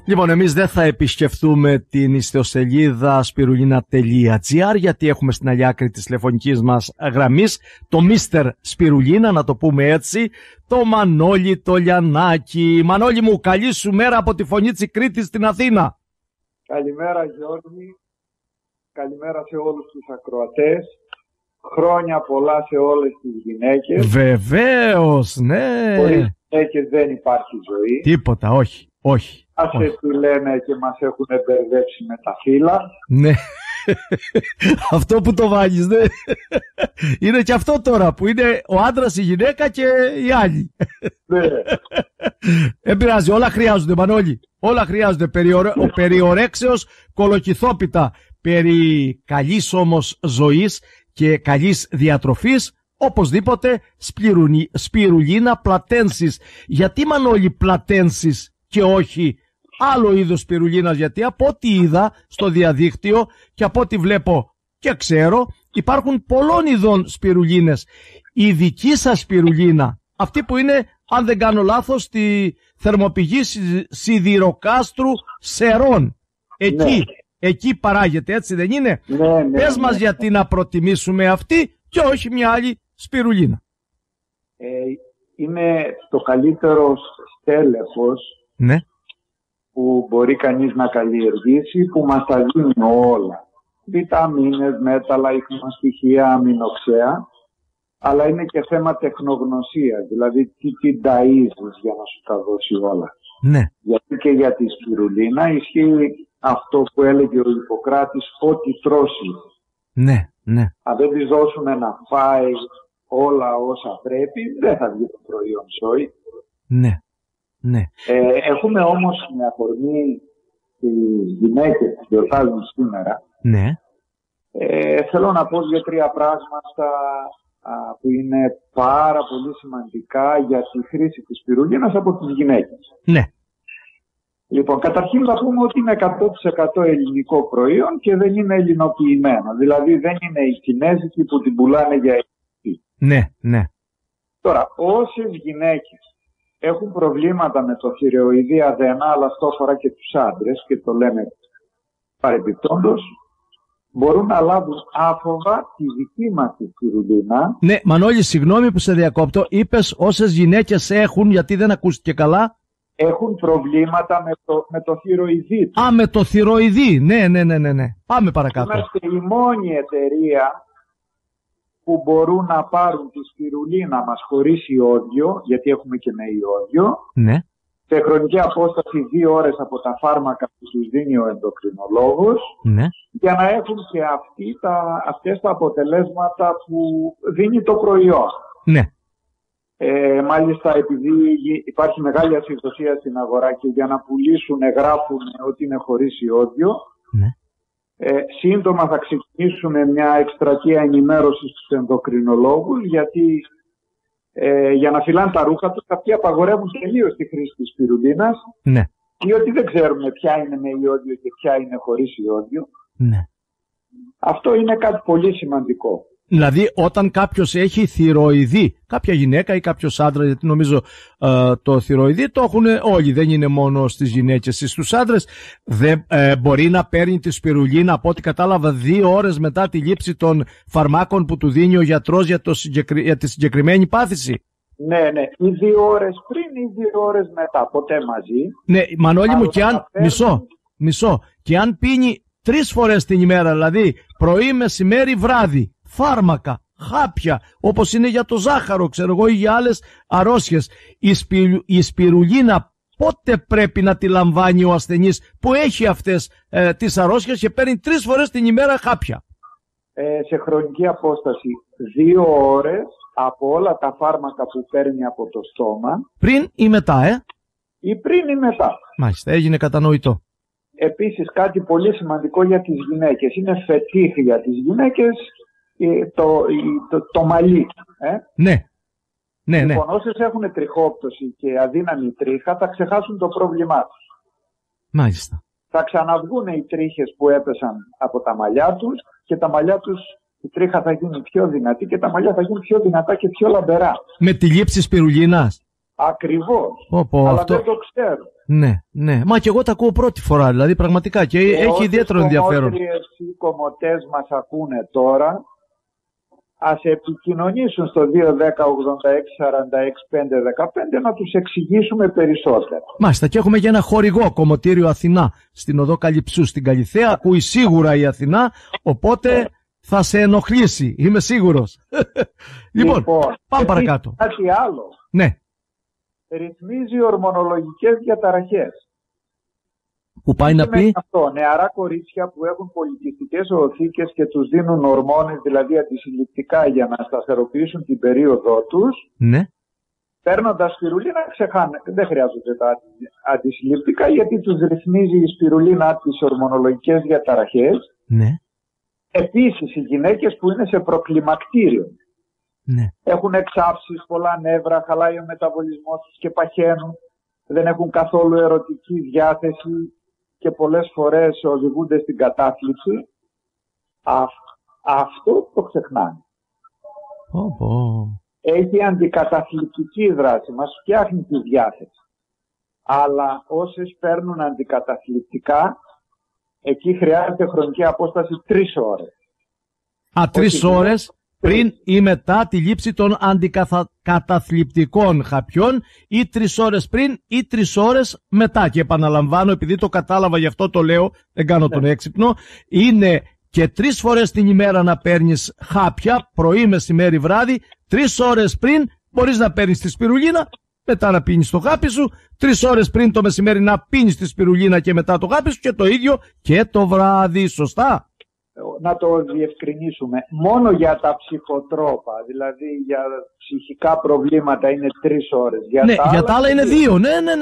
Λοιπόν, εμείς δεν θα επισκεφτούμε την ιστοσελίδα spirulina.gr γιατί έχουμε στην άλλη άκρη της τηλεφωνικής μας γραμμής το Mr. Σπυρουλίνα, να το πούμε έτσι, το Μανώλη το Λιανάκη. Μανώλη μου, καλή σου μέρα από τη Φωνή της Κρήτης στην Αθήνα. Καλημέρα Γιώργη, καλημέρα σε όλους τους ακροατές. Χρόνια πολλά σε όλες τις γυναίκες. Βεβαίως, ναι. Χωρίς γυναίκες δεν υπάρχει ζωή. Τίποτα, όχι, όχι. Άσε τι λένε και μας έχουν μπερδέψει με τα φύλλα. Ναι. Αυτό που το βάλεις, ναι. Είναι και αυτό τώρα που είναι ο άντρας, η γυναίκα και οι άλλοι. Ναι. Δεν πειράζει, όλα χρειάζονται, Μανώλη. Όλα χρειάζονται. Περί ορέξεως κολοκυθόπιτα. Περί καλής όμως ζωής και καλής διατροφής, οπωσδήποτε σπιρουλίνα πλατένσις. Γιατί, Μανώλη, πλατένσις και όχι άλλο είδος σπιρουλίνας? Γιατί από ό,τι είδα στο διαδίκτυο και από ό,τι βλέπω και ξέρω, υπάρχουν πολλών ειδών σπιρουλίνες. Η δική σας σπιρουλίνα, αυτή που είναι, αν δεν κάνω λάθος, στη θερμοπηγή Σιδηροκάστρου Σερών, εκεί παράγεται, έτσι δεν είναι? Ναι. Πες μας γιατί να προτιμήσουμε αυτή και όχι μια άλλη σπιρουλίνα. Είναι το καλύτερο στέλεχος, ναι, που μπορεί κανείς να καλλιεργήσει, που μας τα δίνει όλα. Βιταμίνες, μέταλλα, ιχνοστοιχεία, αμινοξέα, αλλά είναι και θέμα τεχνογνωσίας, δηλαδή τι την ταΐζεις για να σου τα δώσει όλα. Ναι. Γιατί και για τη σπιρουλίνα ισχύει αυτό που έλεγε ο Ιπποκράτης, ό,τι τρώσει. Ναι, ναι. Αν δεν της δώσουμε να φάει όλα όσα πρέπει, δεν θα βγει το προϊόν σόι. Ναι. Ναι. Έχουμε όμως με αφορμή τις γυναίκες που γιορτάζουν σήμερα, ναι, θέλω να πω 2-3 πράγματα που είναι πάρα πολύ σημαντικά για τη χρήση της σπιρουλίνας από τις γυναίκες. Ναι. Λοιπόν, καταρχήν θα πούμε ότι είναι 100% ελληνικό προϊόν και δεν είναι ελληνοποιημένο. Δηλαδή δεν είναι οι Κινέζικοι που την πουλάνε για ελληνική. Ναι, ναι. Τώρα, όσες γυναίκες έχουν προβλήματα με το θηροειδή αδένα, αλλά αυτό αφορά και τους άντρες και το λέμε παρεμπιπτόντως, μπορούν να λάβουν άφοβα τη δική μας τη σπιρουλίνα. Ναι, Μανώλη, συγγνώμη που σε διακόπτω. Είπες όσες γυναίκες έχουν, γιατί δεν ακούστηκε καλά. Έχουν προβλήματα με το θηροειδή. Α, με το θηροειδή. Ναι. Πάμε παρακάτω. Είμαστε η μόνη εταιρεία που μπορούν να πάρουν τη σπιρουλίνα μας χωρίς ιόδιο, γιατί έχουμε και με ιόδιο, ναι, σε χρονική απόσταση 2 ώρες από τα φάρμακα που τους δίνει ο ενδοκρινολόγος, ναι, για να έχουν και αυτές τα αποτελέσματα που δίνει το προϊόν. Ναι. Μάλιστα, επειδή υπάρχει μεγάλη ασυδοσία στην αγορά και για να πουλήσουν γράφουν ότι είναι χωρίς ιόδιο, ναι, σύντομα θα ξεκινήσουμε μια εκστρατεία ενημέρωσης στους ενδοκρινολόγους, γιατί για να φυλάνε τα ρούχα τους, αυτοί απαγορεύουν τελείως τη χρήση της σπιρουλίνας, ναι, διότι δεν ξέρουμε ποια είναι με ιόδιο και ποια είναι χωρίς ιόδιο. Ναι. Αυτό είναι κάτι πολύ σημαντικό. Δηλαδή όταν κάποιος έχει θηροειδή, κάποια γυναίκα ή κάποιος άντρας, γιατί νομίζω το θηροειδή το έχουν όλοι, δεν είναι μόνο στις γυναίκες. Στους άντρες δεν μπορεί να παίρνει τη σπιρουλίνα, από ό,τι κατάλαβα, 2 ώρες μετά τη λήψη των φαρμάκων που του δίνει ο γιατρός για τη συγκεκριμένη πάθηση? Ναι, ή 2 ώρες πριν ή 2 ώρες μετά, ποτέ μαζί. Ναι, Μανώλη μου, και αν, μισό, και αν πίνει 3 φορές την ημέρα, δηλαδή πρωί, μεσημέρι, βράδυ, φάρμακα, χάπια, όπως είναι για το ζάχαρο, ξέρω εγώ, ή για άλλες αρρώστιες, η σπιρουλίνα πότε πρέπει να τη λαμβάνει ο ασθενής που έχει αυτές τις αρρώστιες και παίρνει 3 φορές την ημέρα χάπια? Σε χρονική απόσταση 2 ώρες από όλα τα φάρμακα που παίρνει από το στόμα. Πριν ή μετά, Ή πριν ή μετά. Μάλιστα, έγινε κατανοητό. Επίσης κάτι πολύ σημαντικό για τις γυναίκες, είναι φετίχ για τις γυναίκες το μαλλί. Ναι. Λοιπόν, όσες έχουν τριχόπτωση και αδύναμη τρίχα θα ξεχάσουν το πρόβλημά τους. Μάλιστα. Θα ξαναβγούν οι τρίχες που έπεσαν από τα μαλλιά τους και τα μαλλιά τους, η τρίχα θα γίνει πιο δυνατή και τα μαλλιά θα γίνουν πιο δυνατά και πιο λαμπερά. Με τη λήψη σπιρουλίνας? Ακριβώς. Αλλά αυτό... δεν το ξέρω. Ναι, ναι. Μα και εγώ τα ακούω πρώτη φορά, δηλαδή πραγματικά, και έχει ιδιαίτερο ενδιαφέρον. Οι κομμωτές μας ακούνε τώρα, ας επικοινωνήσουν στο 210-86-46-515 να τους εξηγήσουμε περισσότερα. Μάλιστα, και έχουμε και ένα χορηγό, Κομμωτήριο Αθηνά, στην οδό Καλυψού, στην Καλιθέα. Ακούει σίγουρα η Αθηνά, οπότε θα σε ενοχλήσει, είμαι σίγουρος. Λοιπόν, πάμε παρακάτω. Κάτι άλλο. Ναι. Ρυθμίζει ορμονολογικές διαταραχές. Που πάει να πει? Αυτό, νεαρά κορίτσια που έχουν πολυκυστικές οθήκες και τους δίνουν ορμόνες, δηλαδή αντισυλληπτικά, για να σταθεροποιήσουν την περίοδό τους. Ναι. Παίρνοντας σπιρουλίνα, δεν χρειάζονται τα αντισυλληπτικά, γιατί τους ρυθμίζει η σπιρουλίνα τις ορμονολογικές διαταραχές. Ναι. Επίσης, οι γυναίκες που είναι σε προκλιμακτήριο, ναι, έχουν εξάψεις, πολλά νεύρα, χαλάει ο μεταβολισμός τους και παχαίνουν, δεν έχουν καθόλου ερωτική διάθεση και πολλές φορές οδηγούνται στην κατάθλιψη. Αυτό το ξεχνάνε. Έχει αντικαταθλιπτική δράση, μας φτιάχνει τη διάθεση. Αλλά όσες παίρνουν αντικαταθλιπτικά, εκεί χρειάζεται χρονική απόσταση 3 ώρες. 3 ώρες πριν ή μετά τη λήψη των αντικαταθλιπτικών χαπιών, ή 3 ώρες πριν ή 3 ώρες μετά. Και επαναλαμβάνω, επειδή το κατάλαβα, γι' αυτό το λέω, δεν κάνω τον έξυπνο, είναι και 3 φορές την ημέρα να παίρνεις χάπια, πρωί, μεσημέρι, βράδυ. 3 ώρες πριν μπορείς να παίρνεις τη σπιρουλίνα, μετά να πίνεις το χάπι σου. 3 ώρες πριν το μεσημέρι να πίνεις τη σπιρουλίνα και μετά το χάπι σου, και το ίδιο και το βράδυ. Σωστά? Να το διευκρινίσουμε. Μόνο για τα ψυχοτρόπα, δηλαδή για ψυχικά προβλήματα, είναι 3 ώρες. Για τα άλλα είναι 2.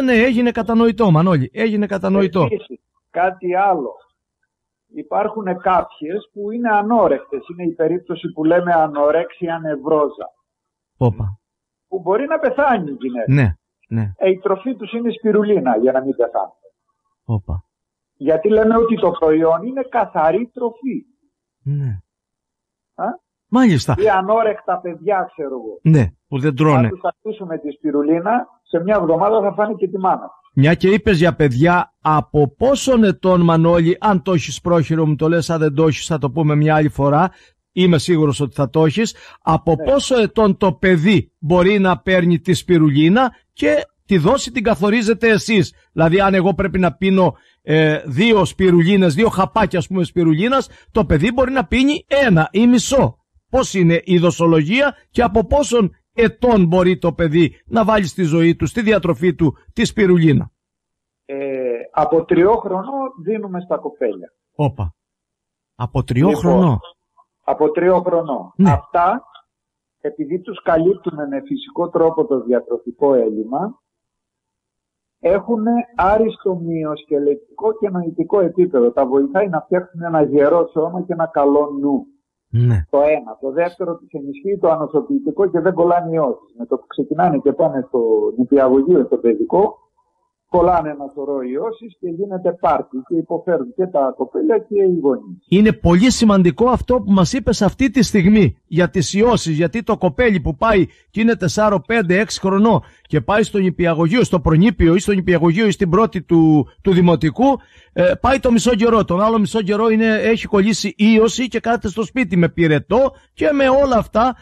Ναι, έγινε κατανοητό, Μανώλη. Έγινε κατανοητό. Επίσης, κάτι άλλο. Υπάρχουν κάποιες που είναι ανόρεκτες. Είναι η περίπτωση που λέμε ανορέξια νευρόζα. Που μπορεί να πεθάνει η γυναίκα. Ναι. Η τροφή τους είναι σπιρουλίνα για να μην πεθάνει. Γιατί λέμε ότι το προϊόν είναι καθαρή τροφή. Ναι. Μάλιστα. Ή ανόρεκτα παιδιά, ξέρω εγώ. Ναι, που δεν τρώνε. Αν τους αφήσουμε τη σπιρουλίνα, σε μια εβδομάδα θα φάνε και τη μάνα. Μια και είπες για παιδιά, από πόσων ετών, Μανώλη, αν το έχεις πρόχειρο μου το λες, αν δεν το έχεις θα το πούμε μια άλλη φορά, είμαι σίγουρος ότι θα το έχεις, από πόσο ετών το παιδί μπορεί να παίρνει τη σπιρουλίνα, και τη δόση την καθορίζετε εσείς. Δηλαδή, αν εγώ πρέπει να πίνω 2 σπιρουλίνες, 2 χαπάκια, ας πούμε, σπιρουλίνας, το παιδί μπορεί να πίνει 1 ή μισό. Πώς είναι η δοσολογία και από πόσων ετών μπορεί το παιδί να βάλει στη ζωή του, στη διατροφή του, τη σπιρουλίνα? Από 3 χρονών δίνουμε στα κοπέλια. Από 3 χρονών. Από 3 χρονών. Ναι. Αυτά, επειδή τους καλύπτουμε με φυσικό τρόπο το διατροφικό έλλειμμα, έχουν άριστο μυοσκελετικό και νοητικό επίπεδο. Τα βοηθάει να φτιάξουν ένα γερό σώμα και ένα καλό νου. Ναι. Το ένα. Το δεύτερο, τους ενισχύει το ανοσοποιητικό και δεν κολλάνε οι ώσεις. Με το που ξεκινάνε και πάνε στο νηπιαγωγείο, στο παιδικό, κολλάνε ένα σωρό ιώσεις και γίνεται πάρτι και υποφέρουν και τα κοπέλια και οι γονείς. Είναι πολύ σημαντικό αυτό που μας είπες αυτή τη στιγμή για τις ιώσεις, γιατί το κοπέλι που πάει και είναι 4, 5, 6 χρονών και πάει στο νηπιαγωγείο, στο προνήπιο ή στο νηπιαγωγείο ή στην πρώτη του δημοτικού, πάει το μισό καιρό. Τον άλλο μισό καιρό έχει κολλήσει ίωση και κάθεται στο σπίτι με πυρετό και με όλα αυτά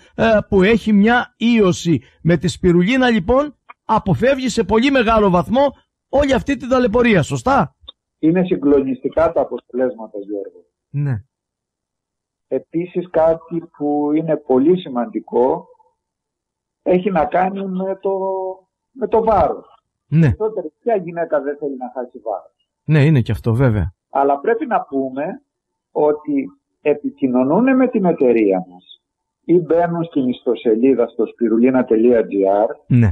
που έχει μια ίωση. Με τη σπιρουλίνα λοιπόν αποφεύγει σε πολύ μεγάλο βαθμό όλη αυτή την ταλαιπωρία, σωστά? Είναι συγκλονιστικά τα αποτελέσματα, Γιώργο. Ναι. Επίσης κάτι που είναι πολύ σημαντικό έχει να κάνει με το βάρος. Ναι. Τότε ποια γυναίκα δεν θέλει να χάσει βάρος? Ναι, είναι και αυτό βέβαια. Αλλά πρέπει να πούμε ότι επικοινωνούν με την εταιρεία μας ή μπαίνουν στην ιστοσελίδα στο spirulina.gr. Ναι.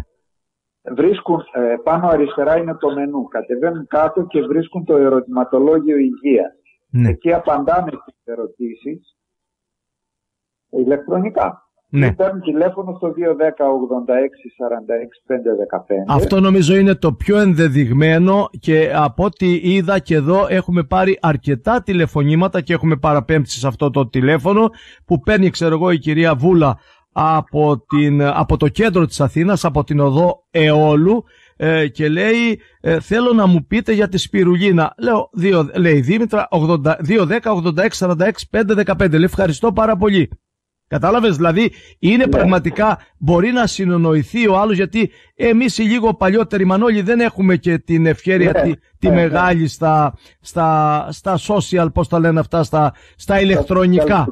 Βρίσκουν, πάνω αριστερά είναι το μενού, κατεβαίνουν κάτω και βρίσκουν το ερωτηματολόγιο υγείας. Ναι. Εκεί απαντάμε στις ερωτήσεις ηλεκτρονικά. Ναι. Παίρνουν τηλέφωνο στο 210 86 46 515. Αυτό νομίζω είναι το πιο ενδεδειγμένο, και από ό,τι είδα και εδώ έχουμε πάρει αρκετά τηλεφωνήματα και έχουμε παραπέμψει σε αυτό το τηλέφωνο που παίρνει, ξέρω εγώ, η κυρία Βούλα από το κέντρο της Αθήνας, από την οδό Εόλου, και λέει θέλω να μου πείτε για τη σπιρουλίνα. Λέω, λέει Δήμητρα, 210-86-46-515. Λέει, ευχαριστώ πάρα πολύ. Κατάλαβες, δηλαδή είναι πραγματικά, μπορεί να συνονοηθεί ο άλλος, γιατί εμείς οι λίγο παλιότεροι, Μανώλη, δεν έχουμε και την ευχέρεια τη μεγάλη στα social, πώς τα λένε αυτά, στα ηλεκτρονικά.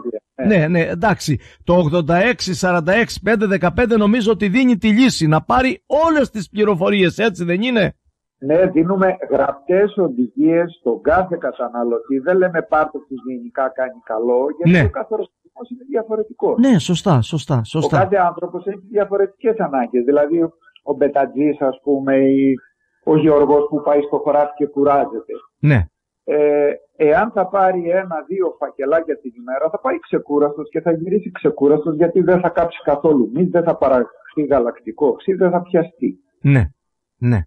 Ναι, εντάξει. Το 86-46-515 νομίζω ότι δίνει τη λύση να πάρει όλες τις πληροφορίες, έτσι δεν είναι? Ναι, δίνουμε γραπτές οδηγίες στον κάθε καταναλωτή. Δεν λέμε πάρτε τις γενικά κάνει καλό, γιατί ο κάθε οργανισμός είναι διαφορετικός. Ναι, σωστά. Ο κάθε άνθρωπος έχει διαφορετικές ανάγκες. Δηλαδή, ο μπετατζής, ας πούμε, ή ο γεωργός που πάει στο χωράφι και κουράζεται. Ναι. Εάν θα πάρει 1-2 φακελάκια την ημέρα, θα πάει ξεκούραστος και θα γυρίσει ξεκούραστος, γιατί δεν θα κάψει καθόλου μυς, δεν θα παραχθεί γαλακτικό οξύ, δεν θα πιαστεί. Ναι.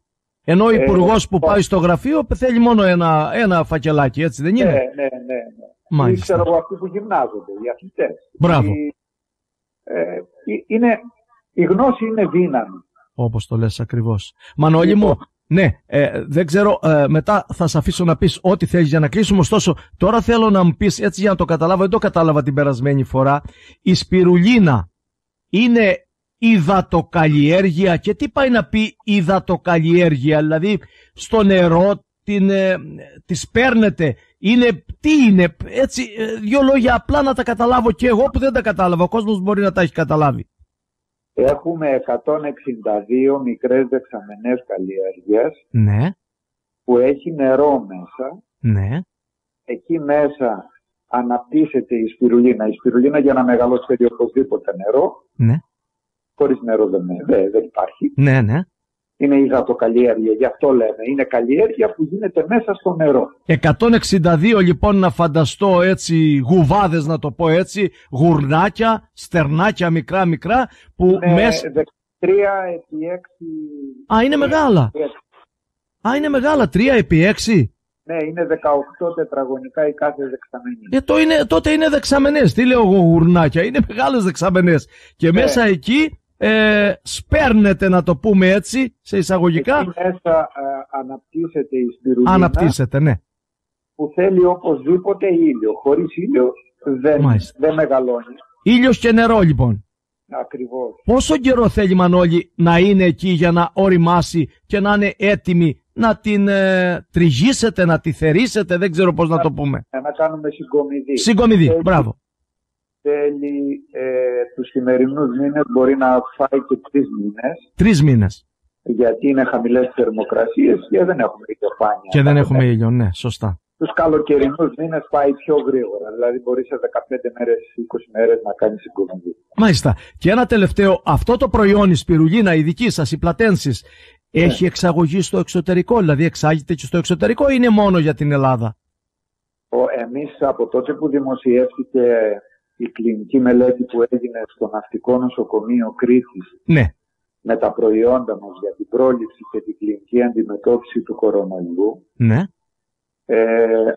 Ενώ ο υπουργός που πάει στο γραφείο θέλει μόνο ένα φακελάκι, έτσι δεν είναι? Ναι. Ή ξέρω εγώ αυτοί που γυμνάζονται, οι αθλητές. Μπράβο. Η γνώση είναι δύναμη. Όπως το λες ακριβώς. Μανώλη μου, ναι, δεν ξέρω, μετά θα σε αφήσω να πεις ό,τι θέλεις για να κλείσουμε. Ωστόσο, τώρα θέλω να μου πεις, έτσι για να το καταλάβω, δεν το κατάλαβα την περασμένη φορά, η σπιρουλίνα είναι υδατοκαλλιέργεια, και τι πάει να πει υδατοκαλλιέργεια? Δηλαδή στο νερό τις παίρνετε, τι είναι, έτσι, δύο λόγια απλά να τα καταλάβω και εγώ που δεν τα κατάλαβα, ο κόσμος μπορεί να τα έχει καταλάβει. Έχουμε 162 μικρές δεξαμενές καλλιέργειας, ναι, που έχει νερό μέσα. Ναι. Εκεί μέσα αναπτύσσεται η σπιρουλίνα. Η σπιρουλίνα, για να μεγαλώσει, θέλει οπωσδήποτε νερό. Ναι. Χωρίς νερό δεν υπάρχει. Ναι. Είναι υδατοκαλλιέργεια, γι' αυτό λέμε. Είναι καλλιέργεια που γίνεται μέσα στο νερό. 162 λοιπόν, να φανταστώ έτσι, γουβάδες, να το πω έτσι, γουρνάκια, στερνάκια μικρά, που μέσα... 3 επί 6... είναι μεγάλα. Είναι μεγάλα, 3 επί 6. Ναι, είναι 18 τετραγωνικά η κάθε δεξαμενή. Τότε είναι δεξαμενές. Τι λέω εγώ, γουρνάκια? Είναι μεγάλες δεξαμενές. Και μέσα εκεί σπέρνετε, να το πούμε έτσι, σε εισαγωγικά. Εκεί μέσα αναπτύσσεται η σπιρουλίνα. Αναπτύσσεται, ναι. Που θέλει οπωσδήποτε ήλιο. Χωρίς ήλιο δεν μεγαλώνει. Ήλιος και νερό λοιπόν. Ακριβώς. Πόσο καιρό θέλει, Μανώλη, να είναι εκεί για να οριμάσει και να είναι έτοιμη να την τριγίσετε, να τη θερίσετε, δεν ξέρω πώς να το πούμε? Να κάνουμε συγκομιδή. Συγκομιδή, μπράβο. Θέλει τους σημερινούς μήνες, μπορεί να φάει και 3 μήνες. 3 μήνες. Γιατί είναι χαμηλές θερμοκρασίες και δεν έχουμε ηλιοφάνεια. Και δεν έχουμε ήλιο, ναι, σωστά. Τους καλοκαιρινούς μήνες πάει πιο γρήγορα. Δηλαδή μπορεί σε 15 μέρες, 20 μέρες να κάνει συγκομιδή. Μάλιστα. Και ένα τελευταίο, αυτό το προϊόν, η σπιρουλίνα, η δική σας, η Πλατένσης, έχει εξαγωγή στο εξωτερικό? Δηλαδή εξάγεται και στο εξωτερικό ή είναι μόνο για την Ελλάδα? Εμείς από τότε που δημοσιεύτηκε η κλινική μελέτη που έγινε στο Ναυτικό Νοσοκομείο Κρήτης, ναι, με τα προϊόντα μας για την πρόληψη και την κλινική αντιμετώπιση του κορονοϊού, ναι,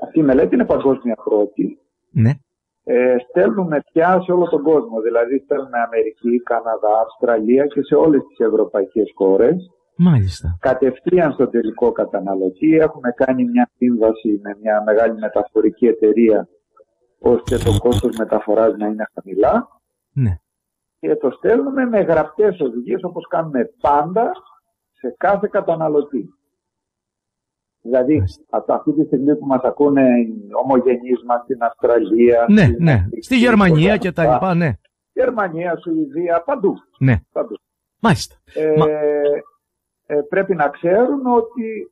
αυτή η μελέτη είναι παγκόσμια πρώτη. Ναι. Στέλνουμε πια σε όλο τον κόσμο. Δηλαδή στέλνουμε Αμερική, Καναδά, Αυστραλία και σε όλες τις ευρωπαϊκές χώρες. Μάλιστα. Κατευθείαν στο τελικό καταναλωτή. Έχουμε κάνει μια σύμβαση με μια μεγάλη μεταφορική εταιρεία, ώστε το κόστος μεταφοράς να είναι χαμηλά. Ναι. Και το στέλνουμε με γραπτές οδηγίες, όπως κάνουμε πάντα σε κάθε καταναλωτή. Δηλαδή, αυτή τη στιγμή που μας ακούνε οι ομογενείς μας στην Αυστραλία, στη Γερμανία και τα λοιπά, ναι. Γερμανία, Σουηδία, παντού. Ναι. Παντού. Μάλιστα. Πρέπει να ξέρουν ότι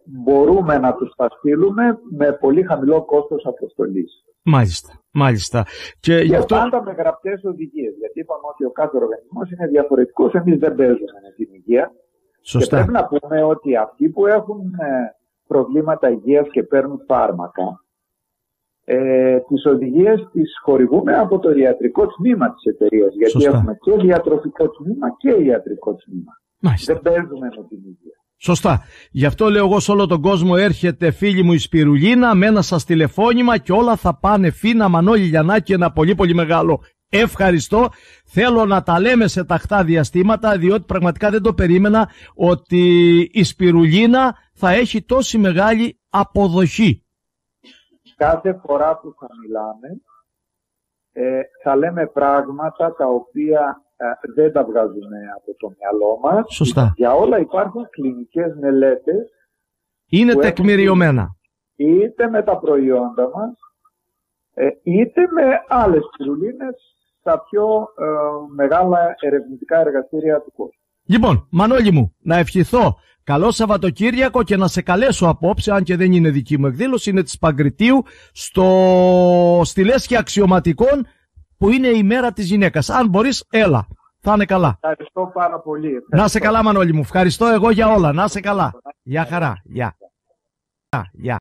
μπορούμε να τους τα στείλουμε με πολύ χαμηλό κόστος αποστολής. Μάλιστα. Και γι' αυτό... πάντα με γραπτές οδηγίες. Γιατί είπαμε ότι ο κάθε οργανισμός είναι διαφορετικός. Εμείς δεν παίζουμε με την υγεία. Σωστά. Και πρέπει να πούμε ότι αυτοί που έχουν προβλήματα υγείας και παίρνουν φάρμακα, τις οδηγίες τις χορηγούμε από το ιατρικό τμήμα της εταιρείας. Γιατί Σωστά. έχουμε και διατροφικό τμήμα και ιατρικό τμήμα. Μάλιστα. Δεν παίζουμε με την υγεία. Σωστά. Γι' αυτό λέω εγώ σε όλο τον κόσμο, έρχεται φίλη μου η σπιρουλίνα με ένα σας τηλεφώνημα και όλα θα πάνε φίνα, Μανώλη Λιαννάκη, ένα πολύ πολύ μεγάλο Ευχαριστώ. Θέλω να τα λέμε σε τακτά διαστήματα, διότι πραγματικά δεν το περίμενα ότι η σπιρουλίνα θα έχει τόση μεγάλη αποδοχή. Κάθε φορά που θα μιλάμε, θα λέμε πράγματα τα οποία δεν τα βγάζουμε από το μυαλό μας. Σωστά. Για όλα υπάρχουν κλινικές μελέτες. Είναι τεκμηριωμένα. Είτε με τα προϊόντα μας, είτε με άλλες σπιρουλίνες στα πιο μεγάλα ερευνητικά εργαστήρια του κόσμου. Λοιπόν, Μανώλη μου, να ευχηθώ καλό Σαββατοκύριακο και να σε καλέσω απόψε, αν και δεν είναι δική μου εκδήλωση, είναι της Παγκριτίου, στη Λέσχη Αξιωματικών, που είναι η μέρα της γυναίκας. Αν μπορείς, έλα. Θα είναι καλά. Ευχαριστώ πάρα πολύ. Ευχαριστώ. Να σε καλά, Μανώλη μου. Ευχαριστώ εγώ για όλα. Να σε καλά. Γεια χαρά. Γεια. Γεια.